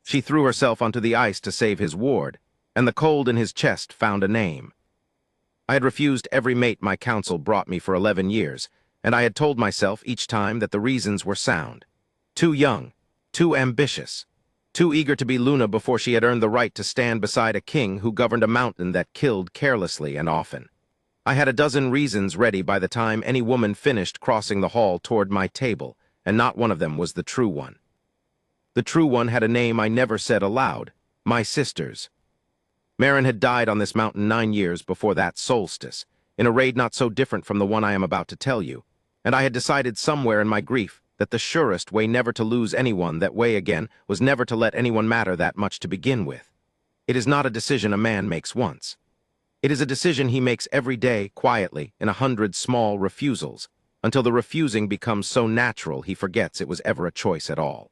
She threw herself onto the ice to save his ward, and the cold in his chest found a name. I had refused every mate my counsel brought me for 11 years, and I had told myself each time that the reasons were sound. Too young, too ambitious, too eager to be Luna before she had earned the right to stand beside a king who governed a mountain that killed carelessly and often. I had a dozen reasons ready by the time any woman finished crossing the hall toward my table, and not one of them was the true one. The true one had a name I never said aloud: my sister's. Marin had died on this mountain 9 years before that solstice, in a raid not so different from the one I am about to tell you, and I had decided somewhere in my grief that the surest way never to lose anyone that way again was never to let anyone matter that much to begin with. It is not a decision a man makes once. It is a decision he makes every day, quietly, in 100 small refusals, until the refusing becomes so natural he forgets it was ever a choice at all.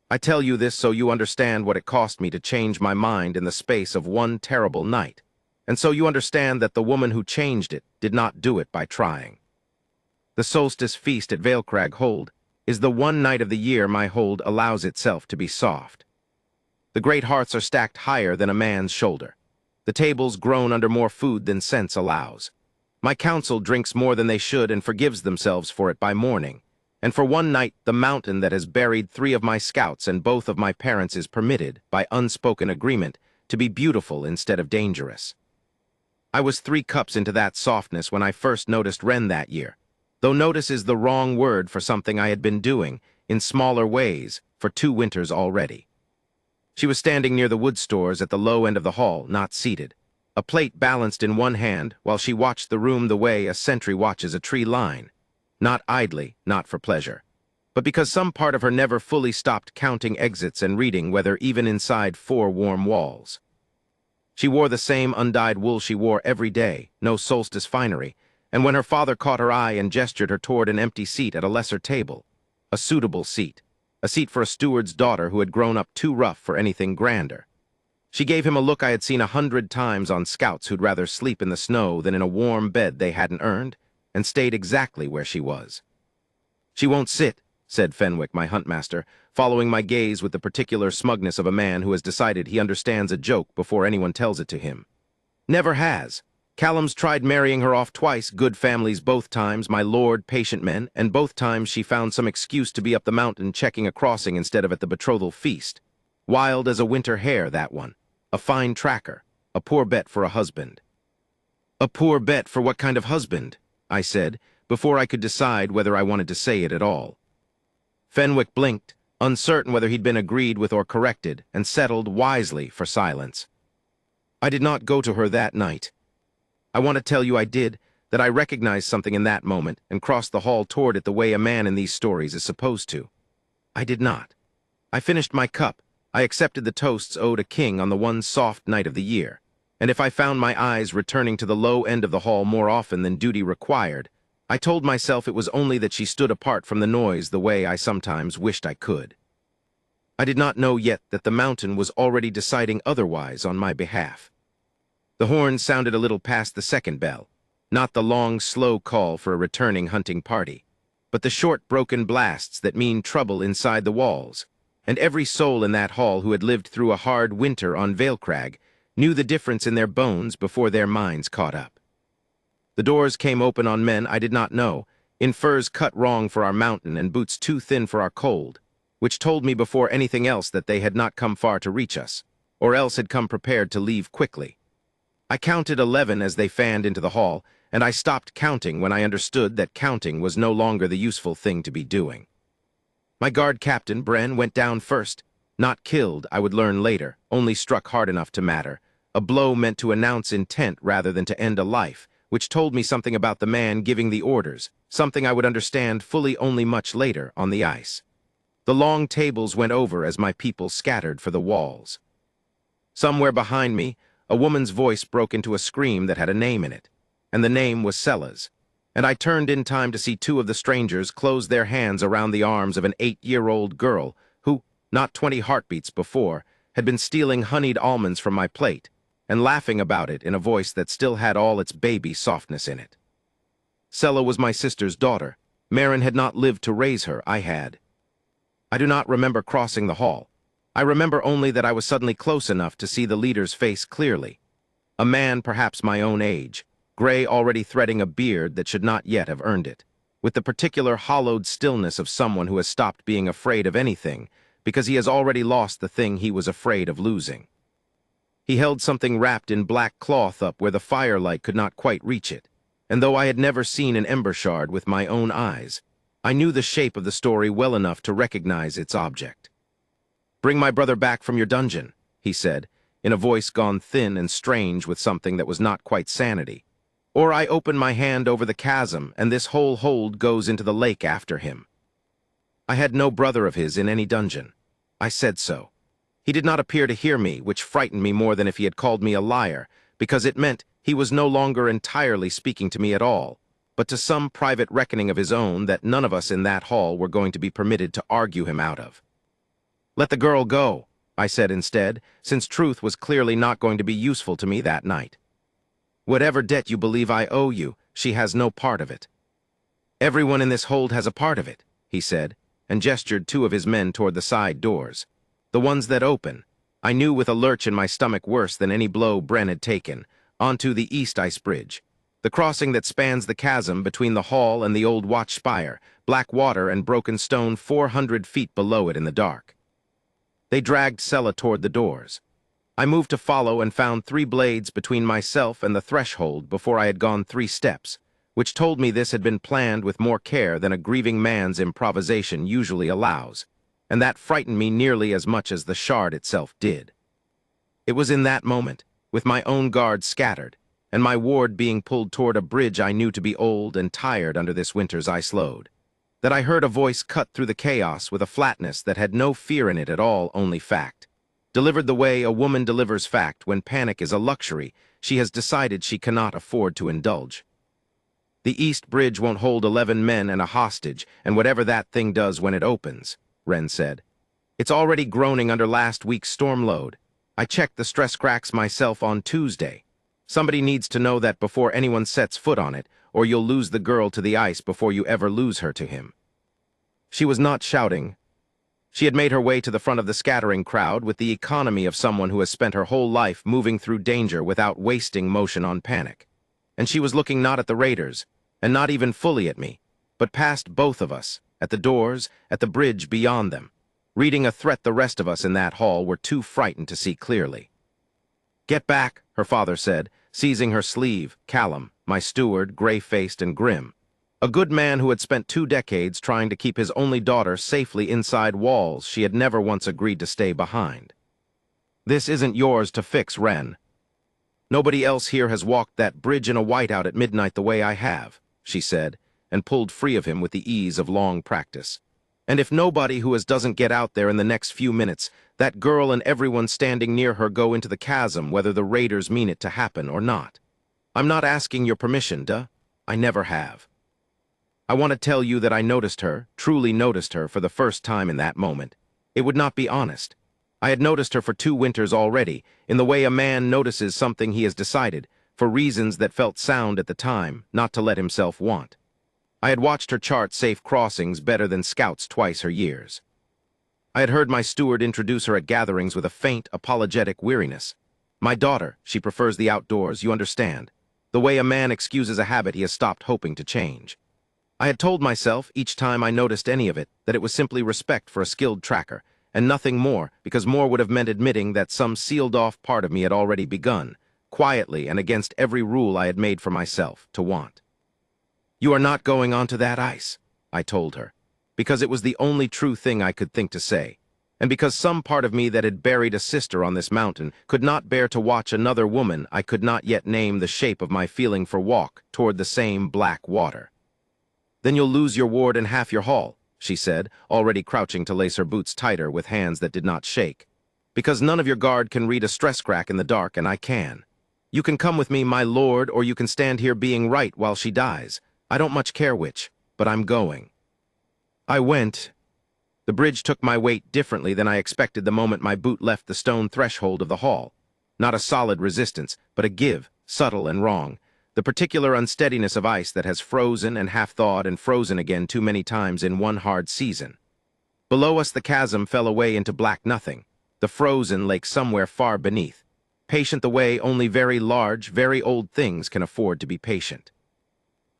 I tell you this so you understand what it cost me to change my mind in the space of one terrible night, and so you understand that the woman who changed it did not do it by trying. The solstice feast at Vaelcrag Hold is the one night of the year my hold allows itself to be soft. The great hearths are stacked higher than a man's shoulder. The tables groan under more food than sense allows. My council drinks more than they should and forgives themselves for it by morning. And for one night, the mountain that has buried 3 of my scouts and both of my parents is permitted, by unspoken agreement, to be beautiful instead of dangerous. I was 3 cups into that softness when I first noticed Wren that year, though notice is the wrong word for something I had been doing, in smaller ways, for 2 winters already. She was standing near the wood stores at the low end of the hall, not seated, a plate balanced in one hand while she watched the room the way a sentry watches a tree line. Not idly, not for pleasure, but because some part of her never fully stopped counting exits and reading whether even inside 4 warm walls. She wore the same undyed wool she wore every day, no solstice finery, and when her father caught her eye and gestured her toward an empty seat at a lesser table, a suitable seat, a seat for a steward's daughter who had grown up too rough for anything grander. She gave him a look I had seen 100 times on scouts who'd rather sleep in the snow than in a warm bed they hadn't earned, and stayed exactly where she was. "She won't sit," said Fenwick, my huntmaster, following my gaze with the particular smugness of a man who has decided he understands a joke before anyone tells it to him. "Never has. Callum's tried marrying her off twice, good families both times, my lord, patient men, and both times she found some excuse to be up the mountain checking a crossing instead of at the betrothal feast. Wild as a winter hare, that one. A fine tracker. A poor bet for a husband." "A poor bet for what kind of husband?" I said, before I could decide whether I wanted to say it at all. Fenwick blinked, uncertain whether he'd been agreed with or corrected, and settled wisely for silence. "I did not go to her that night. I want to tell you I did, that I recognized something in that moment and crossed the hall toward it the way a man in these stories is supposed to. I did not. I finished my cup. I accepted the toasts owed a king on the one soft night of the year. And if I found my eyes returning to the low end of the hall more often than duty required, I told myself it was only that she stood apart from the noise the way I sometimes wished I could. I did not know yet that the mountain was already deciding otherwise on my behalf. The horn sounded a little past the second bell, not the long, slow call for a returning hunting party, but the short, broken blasts that mean trouble inside the walls, and every soul in that hall who had lived through a hard winter on Vaelcrag knew the difference in their bones before their minds caught up. The doors came open on men I did not know, in furs cut wrong for our mountain and boots too thin for our cold, which told me before anything else that they had not come far to reach us, or else had come prepared to leave quickly. I counted 11 as they fanned into the hall, and I stopped counting when I understood that counting was no longer the useful thing to be doing. My guard captain, Bren, went down first. Not killed, I would learn later, only struck hard enough to matter. A blow meant to announce intent rather than to end a life, which told me something about the man giving the orders, something I would understand fully only much later on the ice. The long tables went over as my people scattered for the walls. Somewhere behind me, a woman's voice broke into a scream that had a name in it, and the name was Sella's, and I turned in time to see 2 of the strangers close their hands around the arms of an 8-year-old girl who, not 20 heartbeats before, had been stealing honeyed almonds from my plate, and laughing about it in a voice that still had all its baby softness in it. Sella was my sister's daughter. Marin had not lived to raise her, I had. I do not remember crossing the hall. I remember only that I was suddenly close enough to see the leader's face clearly. A man perhaps my own age, gray already threading a beard that should not yet have earned it, with the particular hollowed stillness of someone who has stopped being afraid of anything because he has already lost the thing he was afraid of losing. He held something wrapped in black cloth up where the firelight could not quite reach it, and though I had never seen an ember shard with my own eyes, I knew the shape of the story well enough to recognize its object. "Bring my brother back from your dungeon," he said, in a voice gone thin and strange with something that was not quite sanity. "Or I open my hand over the chasm, and this whole hold goes into the lake after him." I had no brother of his in any dungeon. I said so. He did not appear to hear me, which frightened me more than if he had called me a liar, because it meant he was no longer entirely speaking to me at all, but to some private reckoning of his own that none of us in that hall were going to be permitted to argue him out of. "Let the girl go," I said instead, since truth was clearly not going to be useful to me that night. "Whatever debt you believe I owe you, she has no part of it." "Everyone in this hold has a part of it," he said, and gestured two of his men toward the side doors. The ones that open, I knew with a lurch in my stomach worse than any blow Bren had taken, onto the East Ice Bridge, the crossing that spans the chasm between the hall and the old watch spire, black water and broken stone 400 feet below it in the dark. They dragged Sella toward the doors. I moved to follow and found 3 blades between myself and the threshold before I had gone 3 steps, which told me this had been planned with more care than a grieving man's improvisation usually allows, and that frightened me nearly as much as the shard itself did. It was in that moment, with my own guard scattered, and my ward being pulled toward a bridge I knew to be old and tired under this winter's ice load, that I heard a voice cut through the chaos with a flatness that had no fear in it at all, only fact. Delivered the way a woman delivers fact when panic is a luxury she has decided she cannot afford to indulge. "The East Bridge won't hold 11 men and a hostage, and whatever that thing does when it opens," Wren said. "It's already groaning under last week's storm load. I checked the stress cracks myself on Tuesday. Somebody needs to know that before anyone sets foot on it, or you'll lose the girl to the ice before you ever lose her to him." She was not shouting. She had made her way to the front of the scattering crowd with the economy of someone who has spent her whole life moving through danger without wasting motion on panic. And she was looking not at the raiders, and not even fully at me, but past both of us, at the doors, at the bridge beyond them, reading a threat the rest of us in that hall were too frightened to see clearly. "Get back," her father said, seizing her sleeve, Callum, my steward, gray-faced and grim. A good man who had spent 2 decades trying to keep his only daughter safely inside walls she had never once agreed to stay behind. "This isn't yours to fix, Wren. Nobody else here has walked that bridge in a whiteout at midnight the way I have," she said, and pulled free of him with the ease of long practice. "And if nobody who doesn't get out there in the next few minutes, that girl and everyone standing near her go into the chasm whether the raiders mean it to happen or not. I'm not asking your permission, duh. I never have. I want to tell you that I noticed her, truly noticed her for the first time in that moment. It would not be honest. I had noticed her for 2 winters already, in the way a man notices something he has decided, for reasons that felt sound at the time, not to let himself want. I had watched her chart safe crossings better than scouts twice her years. I had heard my steward introduce her at gatherings with a faint, apologetic weariness. My daughter, she prefers the outdoors, you understand. The way a man excuses a habit he has stopped hoping to change. I had told myself, each time I noticed any of it, that it was simply respect for a skilled tracker, and nothing more, because more would have meant admitting that some sealed-off part of me had already begun, quietly and against every rule I had made for myself, to want. "You are not going onto that ice," I told her, because it was the only true thing I could think to say, and because some part of me that had buried a sister on this mountain could not bear to watch another woman I could not yet name the shape of my feeling for walk toward the same black water. "Then you'll lose your ward and half your haul," she said, already crouching to lace her boots tighter with hands that did not shake. "Because none of your guard can read a stress crack in the dark, and I can. You can come with me, my lord, or you can stand here being right while she dies. I don't much care which, but I'm going." I went. The bridge took my weight differently than I expected the moment my boot left the stone threshold of the hall. Not a solid resistance, but a give, subtle and wrong. The particular unsteadiness of ice that has frozen and half-thawed and frozen again too many times in one hard season. Below us the chasm fell away into black nothing, the frozen lake somewhere far beneath, patient the way only very large, very old things can afford to be patient.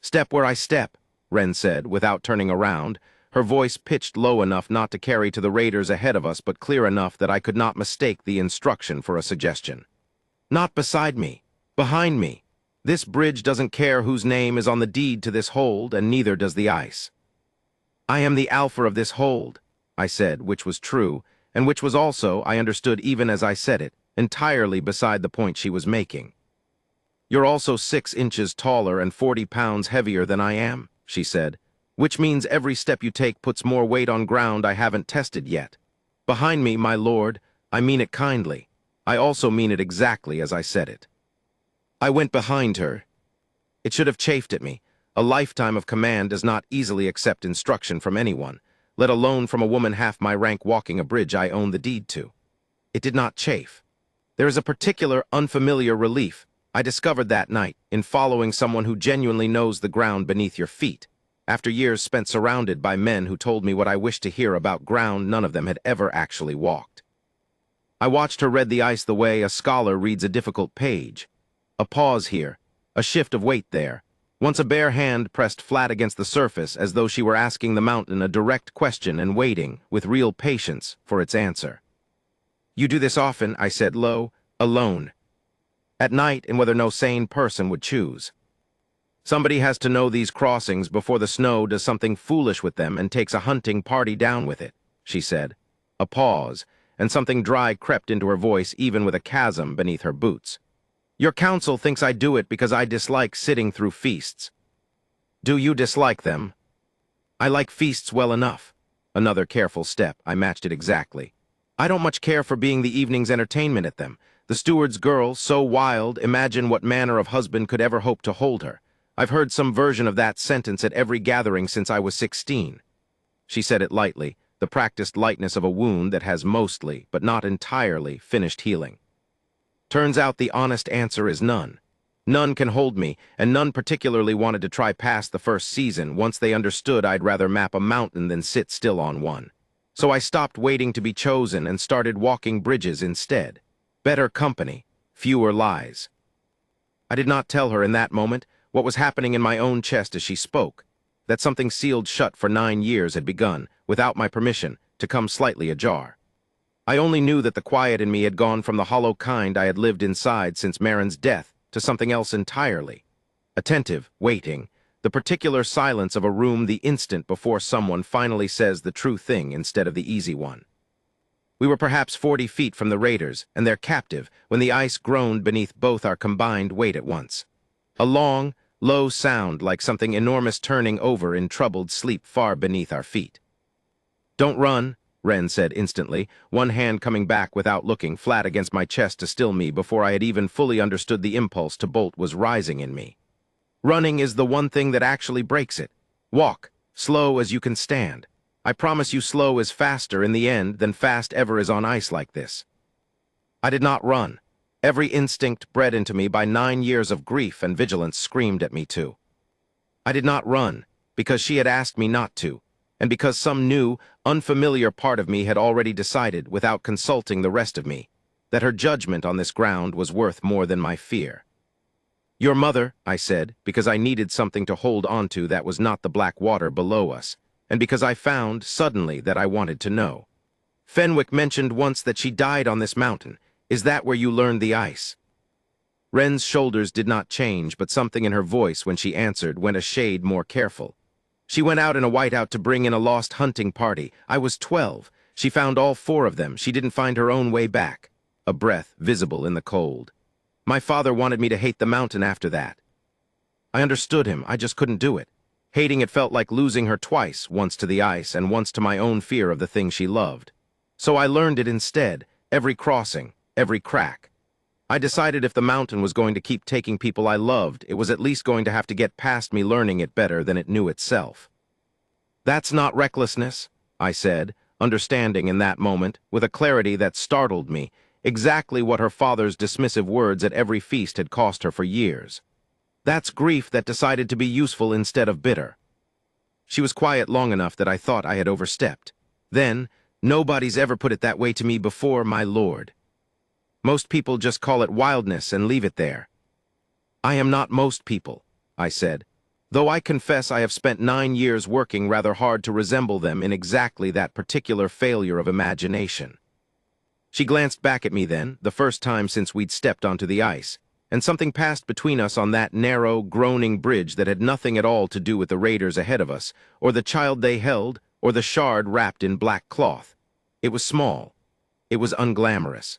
"Step where I step," Wren said, without turning around, her voice pitched low enough not to carry to the raiders ahead of us but clear enough that I could not mistake the instruction for a suggestion. "Not beside me. Behind me. This bridge doesn't care whose name is on the deed to this hold, and neither does the ice." "I am the alpha of this hold," I said, which was true, and which was also, I understood even as I said it, entirely beside the point she was making. "You're also 6 inches taller and 40 pounds heavier than I am," she said, "which means every step you take puts more weight on ground I haven't tested yet. Behind me, my lord, I mean it kindly. I also mean it exactly as I said it." I went behind her. It should have chafed at me. A lifetime of command does not easily accept instruction from anyone, let alone from a woman half my rank walking a bridge I own the deed to. It did not chafe. There is a particular unfamiliar relief, I discovered that night, in following someone who genuinely knows the ground beneath your feet, after years spent surrounded by men who told me what I wished to hear about ground none of them had ever actually walked. I watched her read the ice the way a scholar reads a difficult page. A pause here, a shift of weight there. Once a bare hand pressed flat against the surface as though she were asking the mountain a direct question and waiting, with real patience, for its answer. "You do this often," I said low, "alone. At night and whether no sane person would choose. Somebody has to know these crossings before the snow does something foolish with them and takes a hunting party down with it," she said. A pause, and something dry crept into her voice even with a chasm beneath her boots. "Your council thinks I do it because I dislike sitting through feasts. Do you dislike them?" "I like feasts well enough." Another careful step, I matched it exactly. "I don't much care for being the evening's entertainment at them. The steward's girl, so wild, imagine what manner of husband could ever hope to hold her. I've heard some version of that sentence at every gathering since I was 16. She said it lightly, the practiced lightness of a wound that has mostly, but not entirely, finished healing. Turns out the honest answer is none. None can hold me, and none particularly wanted to try past the first season once they understood I'd rather map a mountain than sit still on one. So I stopped waiting to be chosen and started walking bridges instead. Better company, fewer lies. I did not tell her in that moment what was happening in my own chest as she spoke, that something sealed shut for 9 years had begun, without my permission, to come slightly ajar. I only knew that the quiet in me had gone from the hollow kind I had lived inside since Marin's death to something else entirely. Attentive, waiting, the particular silence of a room the instant before someone finally says the true thing instead of the easy one. We were perhaps 40 feet from the raiders and their captive when the ice groaned beneath both our combined weight at once. A long, low sound like something enormous turning over in troubled sleep far beneath our feet. "Don't run," Wren said instantly, one hand coming back without looking flat against my chest to still me before I had even fully understood the impulse to bolt was rising in me. "Running is the one thing that actually breaks it. Walk, slow as you can stand. I promise you slow is faster in the end than fast ever is on ice like this." I did not run. Every instinct bred into me by 9 years of grief and vigilance screamed at me too. I did not run, because she had asked me not to, and because some new, unfamiliar part of me had already decided, without consulting the rest of me, that her judgment on this ground was worth more than my fear. "Your mother," I said, because I needed something to hold onto that was not the black water below us, and because I found, suddenly, that I wanted to know. "Fenwick mentioned once that she died on this mountain. Is that where you learned the ice?" Wren's shoulders did not change, but something in her voice when she answered went a shade more careful. "She went out in a whiteout to bring in a lost hunting party. I was 12. She found all 4 of them. She didn't find her own way back." A breath visible in the cold. "My father wanted me to hate the mountain after that." I understood him. I just couldn't do it. Hating it felt like losing her twice, once to the ice and once to my own fear of the thing she loved. So I learned it instead, every crossing, every crack. I decided if the mountain was going to keep taking people I loved, it was at least going to have to get past me learning it better than it knew itself. "That's not recklessness," I said, understanding in that moment, with a clarity that startled me, exactly what her father's dismissive words at every feast had cost her for years. "That's grief that decided to be useful instead of bitter." She was quiet long enough that I thought I had overstepped. Then, Nobody's ever put it that way to me before, my lord. Most people just call it wildness and leave it there. I am not most people, I said, though I confess I have spent 9 years working rather hard to resemble them in exactly that particular failure of imagination. She glanced back at me then, the first time since we'd stepped onto the ice, and something passed between us on that narrow, groaning bridge that had nothing at all to do with the raiders ahead of us, or the child they held, or the shard wrapped in black cloth. It was small. It was unglamorous.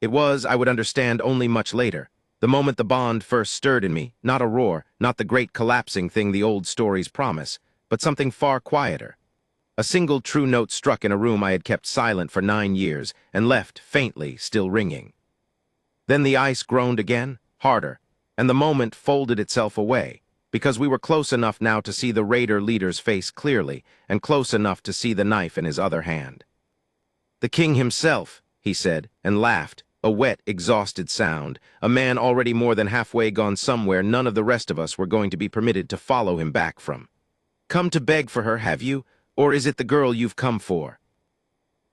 It was, I would understand only much later, the moment the bond first stirred in me, not a roar, not the great collapsing thing the old stories promise, but something far quieter. A single true note struck in a room I had kept silent for 9 years and left, faintly, still ringing. Then the ice groaned again, harder, and the moment folded itself away, because we were close enough now to see the raider leader's face clearly, and close enough to see the knife in his other hand. "The king himself," he said, and laughed, a wet, exhausted sound, a man already more than halfway gone somewhere none of the rest of us were going to be permitted to follow him back from. "Come to beg for her, have you? Or is it the girl you've come for?"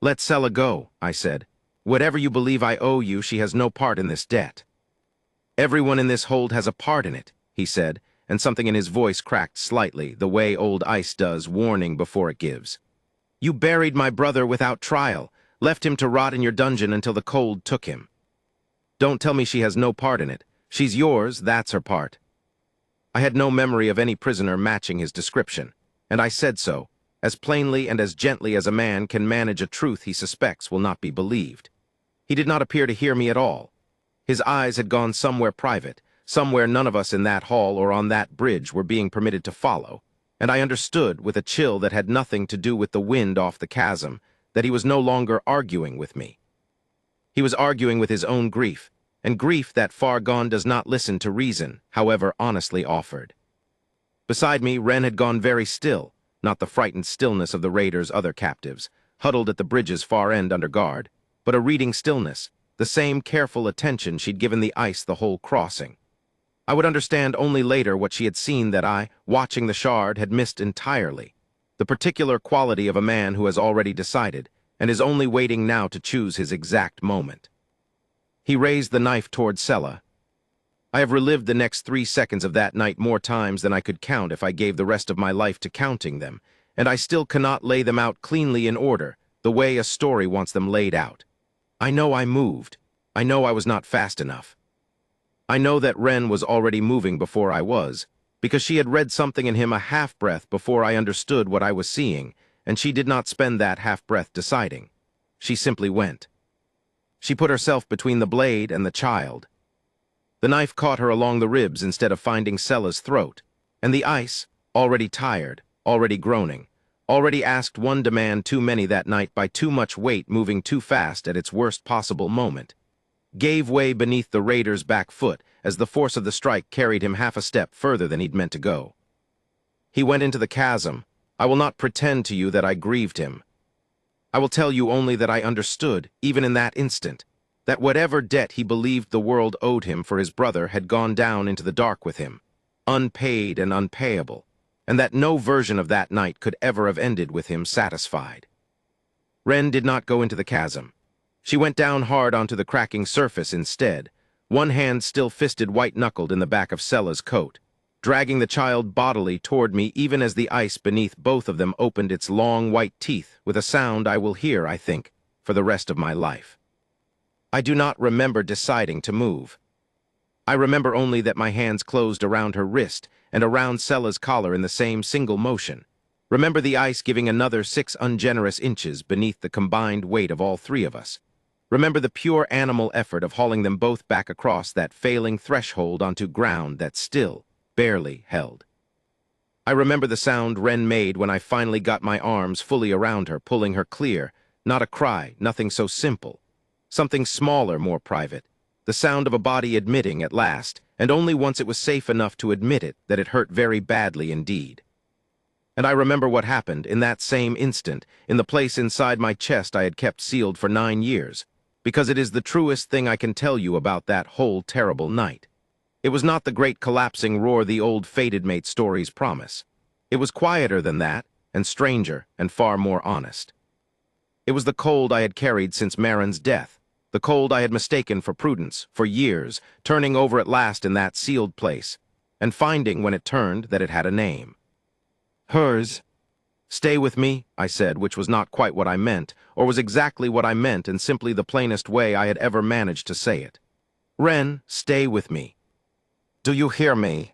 "Let Sella go," I said. "Whatever you believe I owe you, she has no part in this debt." "Everyone in this hold has a part in it," he said, and something in his voice cracked slightly, the way old ice does, warning before it gives. "You buried my brother without trial, left him to rot in your dungeon until the cold took him. Don't tell me she has no part in it. She's yours, that's her part." I had no memory of any prisoner matching his description, and I said so, as plainly and as gently as a man can manage a truth he suspects will not be believed. He did not appear to hear me at all. His eyes had gone somewhere private, somewhere none of us in that hall or on that bridge were being permitted to follow, and I understood, with a chill that had nothing to do with the wind off the chasm, that he was no longer arguing with me. He was arguing with his own grief, and grief that far gone does not listen to reason, however honestly offered. Beside me, Wren had gone very still, not the frightened stillness of the raiders' other captives, huddled at the bridge's far end under guard, but a reading stillness, the same careful attention she'd given the ice the whole crossing. I would understand only later what she had seen that I, watching the shard, had missed entirely. The particular quality of a man who has already decided, and is only waiting now to choose his exact moment. He raised the knife toward Sella. I have relived the next 3 seconds of that night more times than I could count if I gave the rest of my life to counting them, and I still cannot lay them out cleanly in order, the way a story wants them laid out. I know I moved. I know I was not fast enough. I know that Wren was already moving before I was, because she had read something in him a half-breath before I understood what I was seeing, and she did not spend that half-breath deciding. She simply went. She put herself between the blade and the child. The knife caught her along the ribs instead of finding Sella's throat, and the ice, already tired, already groaning, already asked one demand too many that night by too much weight moving too fast at its worst possible moment, gave way beneath the raider's back foot as the force of the strike carried him half a step further than he'd meant to go. He went into the chasm. I will not pretend to you that I grieved him. I will tell you only that I understood, even in that instant, that whatever debt he believed the world owed him for his brother had gone down into the dark with him, unpaid and unpayable, and that no version of that night could ever have ended with him satisfied. Wren did not go into the chasm. She went down hard onto the cracking surface instead, one hand still fisted white-knuckled in the back of Sella's coat, dragging the child bodily toward me even as the ice beneath both of them opened its long white teeth with a sound I will hear, I think, for the rest of my life. I do not remember deciding to move. I remember only that my hands closed around her wrist and around Sella's collar in the same single motion. Remember the ice giving another 6 ungenerous inches beneath the combined weight of all 3 of us. Remember the pure animal effort of hauling them both back across that failing threshold onto ground that still, barely held. I remember the sound Wren made when I finally got my arms fully around her, pulling her clear. Not a cry, nothing so simple. Something smaller, more private. The sound of a body admitting at last, and only once it was safe enough to admit it, that it hurt very badly indeed. And I remember what happened in that same instant, in the place inside my chest I had kept sealed for 9 years, because it is the truest thing I can tell you about that whole terrible night. It was not the great collapsing roar the old fated mate stories promise. It was quieter than that, and stranger, and far more honest. It was the cold I had carried since Marin's death, the cold I had mistaken for prudence, for years, turning over at last in that sealed place, and finding when it turned that it had a name. Hers. Stay with me, I said, which was not quite what I meant, or was exactly what I meant and simply the plainest way I had ever managed to say it. Wren, stay with me. Do you hear me?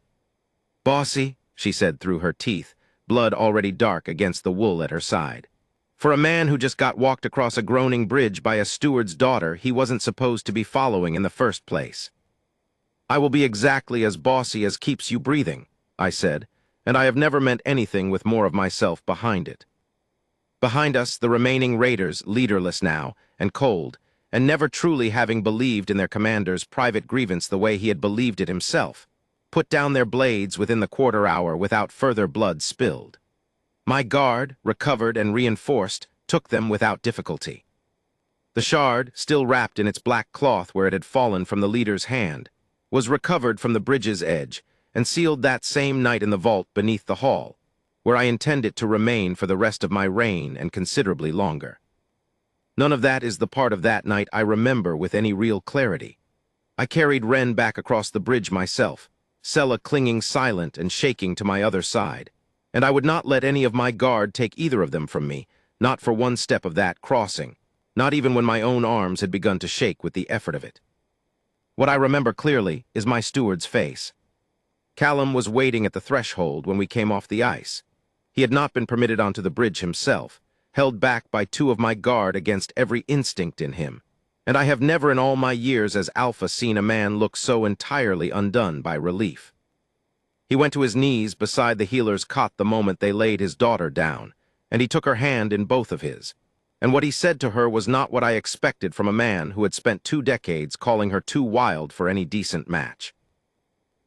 Bossy, she said through her teeth, blood already dark against the wool at her side. For a man who just got walked across a groaning bridge by a steward's daughter, he wasn't supposed to be following in the first place. I will be exactly as bossy as keeps you breathing, I said, and I have never meant anything with more of myself behind it. Behind us, the remaining raiders, leaderless now, and cold, and never truly having believed in their commander's private grievance the way he had believed it himself, put down their blades within the quarter hour without further blood spilled. My guard, recovered and reinforced, took them without difficulty. The shard, still wrapped in its black cloth where it had fallen from the leader's hand, was recovered from the bridge's edge and sealed that same night in the vault beneath the hall, where I intend it to remain for the rest of my reign and considerably longer. None of that is the part of that night I remember with any real clarity. I carried Wren back across the bridge myself, Sella clinging silent and shaking to my other side, and I would not let any of my guard take either of them from me, not for one step of that crossing, not even when my own arms had begun to shake with the effort of it. What I remember clearly is my steward's face. Callum was waiting at the threshold when we came off the ice. He had not been permitted onto the bridge himself, held back by two of my guard against every instinct in him, and I have never in all my years as Alpha seen a man look so entirely undone by relief. He went to his knees beside the healer's cot the moment they laid his daughter down, and he took her hand in both of his, and what he said to her was not what I expected from a man who had spent 2 decades calling her too wild for any decent match.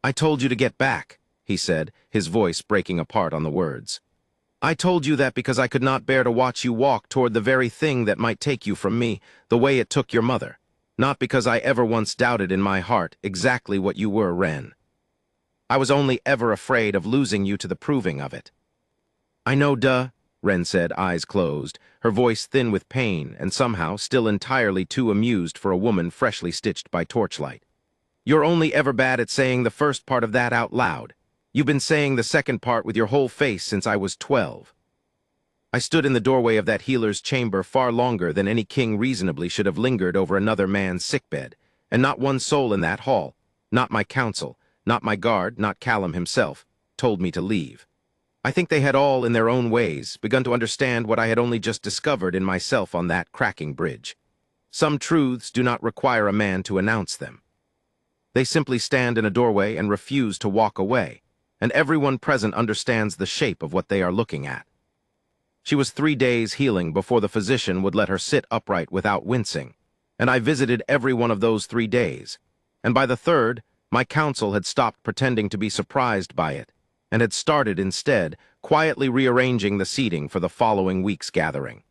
I told you to get back, he said, his voice breaking apart on the words. I told you that because I could not bear to watch you walk toward the very thing that might take you from me, the way it took your mother, not because I ever once doubted in my heart exactly what you were, Wren. I was only ever afraid of losing you to the proving of it. I know, Wren said, eyes closed, her voice thin with pain and somehow still entirely too amused for a woman freshly stitched by torchlight. You're only ever bad at saying the first part of that out loud. You've been saying the second part with your whole face since I was 12. I stood in the doorway of that healer's chamber far longer than any king reasonably should have lingered over another man's sickbed, and not one soul in that hall, not my council, not my guard, not Callum himself, told me to leave. I think they had all, in their own ways, begun to understand what I had only just discovered in myself on that cracking bridge. Some truths do not require a man to announce them. They simply stand in a doorway and refuse to walk away, and everyone present understands the shape of what they are looking at. She was 3 days healing before the physician would let her sit upright without wincing, and I visited every one of those 3 days, and by the third, my council had stopped pretending to be surprised by it, and had started instead quietly rearranging the seating for the following week's gathering.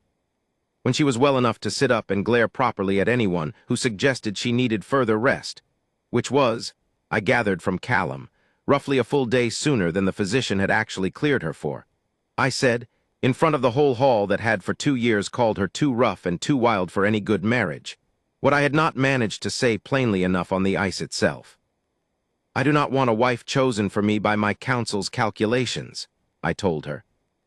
When she was well enough to sit up and glare properly at anyone who suggested she needed further rest, which was, I gathered from Callum, roughly a full day sooner than the physician had actually cleared her for, I said, in front of the whole hall that had for 2 years called her too rough and too wild for any good marriage, what I had not managed to say plainly enough on the ice itself. I do not want a wife chosen for me by my council's calculations, I told her,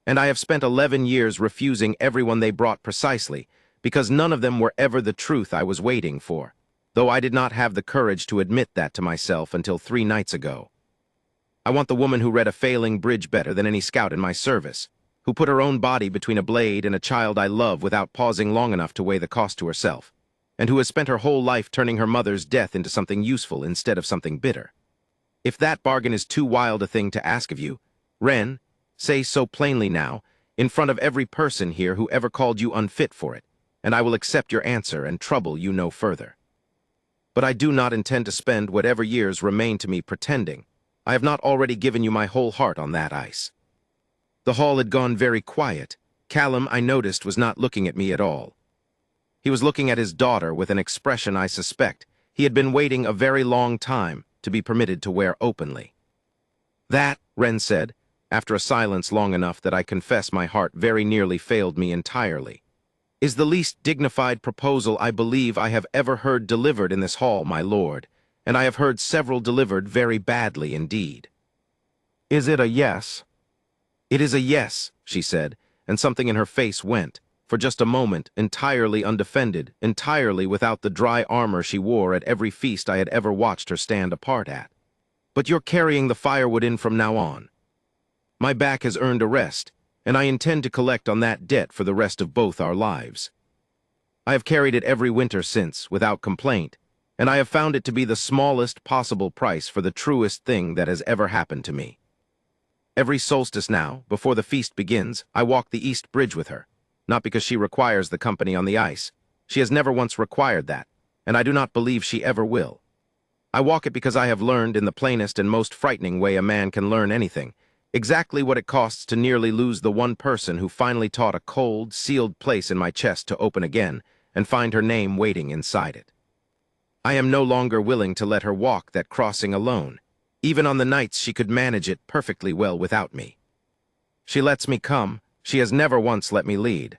and I have spent 11 years refusing everyone they brought precisely, because none of them were ever the truth I was waiting for, though I did not have the courage to admit that to myself until 3 nights ago. I want the woman who read a failing bridge better than any scout in my service, who put her own body between a blade and a child I love without pausing long enough to weigh the cost to herself, and who has spent her whole life turning her mother's death into something useful instead of something bitter. If that bargain is too wild a thing to ask of you, Wren, say so plainly now, in front of every person here who ever called you unfit for it, and I will accept your answer and trouble you no further. But I do not intend to spend whatever years remain to me pretending. I have not already given you my whole heart on that ice. The hall had gone very quiet. Callum, I noticed, was not looking at me at all. He was looking at his daughter with an expression I suspect he had been waiting a very long time to be permitted to wear openly. That, Wren said, after a silence long enough that I confess my heart very nearly failed me entirely, is the least dignified proposal I believe I have ever heard delivered in this hall, my lord, and I have heard several delivered very badly indeed. Is it a yes? It is a yes, she said, and something in her face went, for just a moment, entirely undefended, entirely without the dry armor she wore at every feast I had ever watched her stand apart at. But you're carrying the firewood in from now on. My back has earned a rest, and I intend to collect on that debt for the rest of both our lives. I have carried it every winter since, without complaint, and I have found it to be the smallest possible price for the truest thing that has ever happened to me. Every solstice now, before the feast begins, I walk the East Bridge with her, not because she requires the company on the ice. She has never once required that, and I do not believe she ever will. I walk it because I have learned in the plainest and most frightening way a man can learn anything, exactly what it costs to nearly lose the one person who finally taught a cold, sealed place in my chest to open again and find her name waiting inside it. I am no longer willing to let her walk that crossing alone, even on the nights she could manage it perfectly well without me. She lets me come, she has never once let me lead.